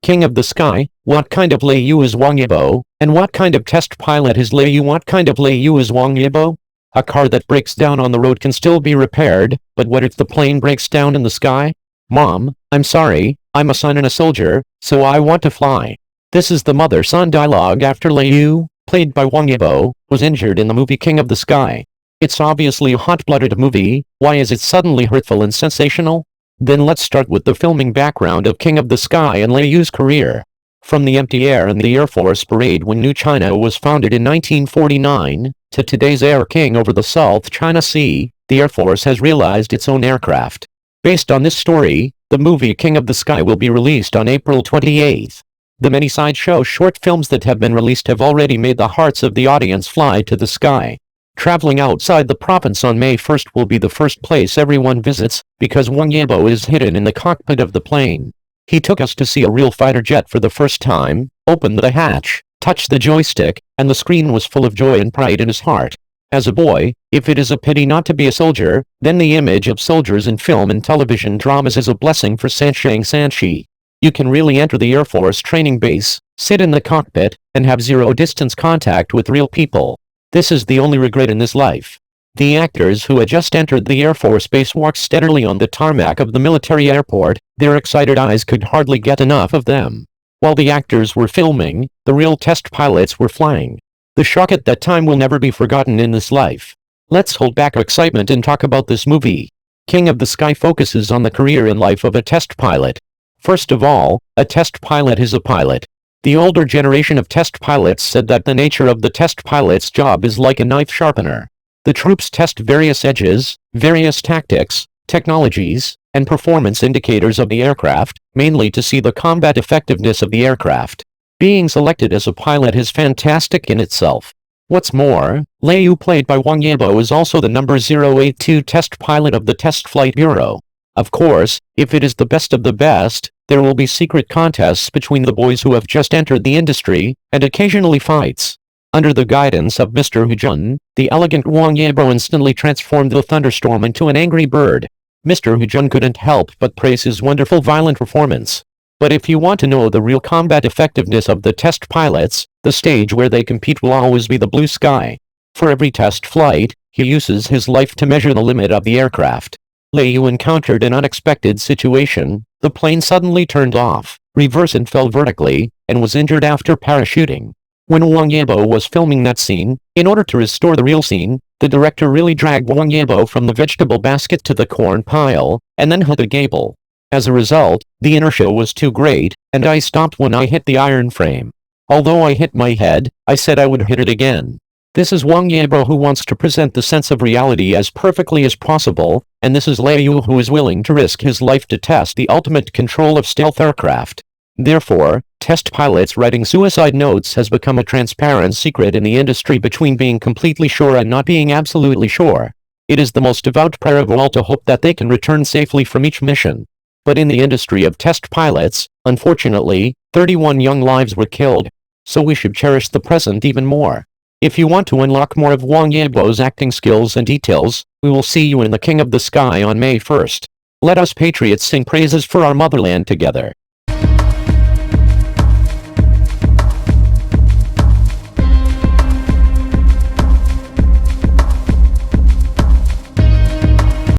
King of the Sky, what kind of Lei Yu is Wang Yibo, and what kind of test pilot is Lei Yu? What kind of Lei Yu is Wang Yibo? A car that breaks down on the road can still be repaired, but what if the plane breaks down in the sky? Mom, I'm sorry, I'm a son and a soldier, so I want to fly. This is the mother-son dialogue after Lei Yu, played by Wang Yibo, was injured in the movie King of the Sky. It's obviously a hot-blooded movie. Why is it suddenly hurtful and sensational? Then let's start with the filming background of King of the Sky and Lei Yu's career. From the empty air in the Air Force Parade when New China was founded in 1949, to today's Air King over the South China Sea, the Air Force has realized its own aircraft. Based on this story, the movie King of the Sky will be released on April 28. The many sideshow short films that have been released have already made the hearts of the audience fly to the sky. Traveling outside the province on May 1st will be the first place everyone visits, because Wang Yibo is hidden in the cockpit of the plane. He took us to see a real fighter jet for the first time, opened the hatch, touched the joystick, and the screen was full of joy and pride in his heart. As a boy, if it is a pity not to be a soldier, then the image of soldiers in film and television dramas is a blessing for Sanshang Sanshi. You can really enter the Air Force training base, sit in the cockpit, and have zero-distance contact with real people. This is the only regret in this life. The actors who had just entered the Air Force Base walked steadily on the tarmac of the military airport. Their excited eyes could hardly get enough of them. While the actors were filming, the real test pilots were flying. The shock at that time will never be forgotten in this life. Let's hold back excitement and talk about this movie. King of the Sky focuses on the career and life of a test pilot. First of all, a test pilot is a pilot. The older generation of test pilots said that the nature of the test pilot's job is like a knife sharpener. The troops test various edges, various tactics, technologies, and performance indicators of the aircraft, mainly to see the combat effectiveness of the aircraft. Being selected as a pilot is fantastic in itself. What's more, Lei Yu, played by Wang Yibo, is also the number 082 test pilot of the Test Flight Bureau. Of course, if it is the best of the best, there will be secret contests between the boys who have just entered the industry, and occasionally fights. Under the guidance of Mr. Hu Jun, the elegant Wang Yibo instantly transformed the thunderstorm into an angry bird. Mr. Hu Jun couldn't help but praise his wonderful violent performance. But if you want to know the real combat effectiveness of the test pilots, the stage where they compete will always be the blue sky. For every test flight, he uses his life to measure the limit of the aircraft. Lei Yu encountered an unexpected situation. The plane suddenly turned off, reversed and fell vertically, and was injured after parachuting. When Wang Yibo was filming that scene, in order to restore the real scene, the director really dragged Wang Yibo from the vegetable basket to the corn pile, and then hit a gable. As a result, the inertia was too great, and I stopped when I hit the iron frame. Although I hit my head, I said I would hit it again. This is Wang Yibo, who wants to present the sense of reality as perfectly as possible, and this is Lei Yu, who is willing to risk his life to test the ultimate control of stealth aircraft. Therefore, test pilots writing suicide notes has become a transparent secret in the industry between being completely sure and not being absolutely sure. It is the most devout prayer of all to hope that they can return safely from each mission. But in the industry of test pilots, unfortunately, 31 young lives were killed. So we should cherish the present even more. If you want to unlock more of Wang Yibo's acting skills and details, we will see you in The King of the Sky on May 1st. Let us patriots sing praises for our motherland together.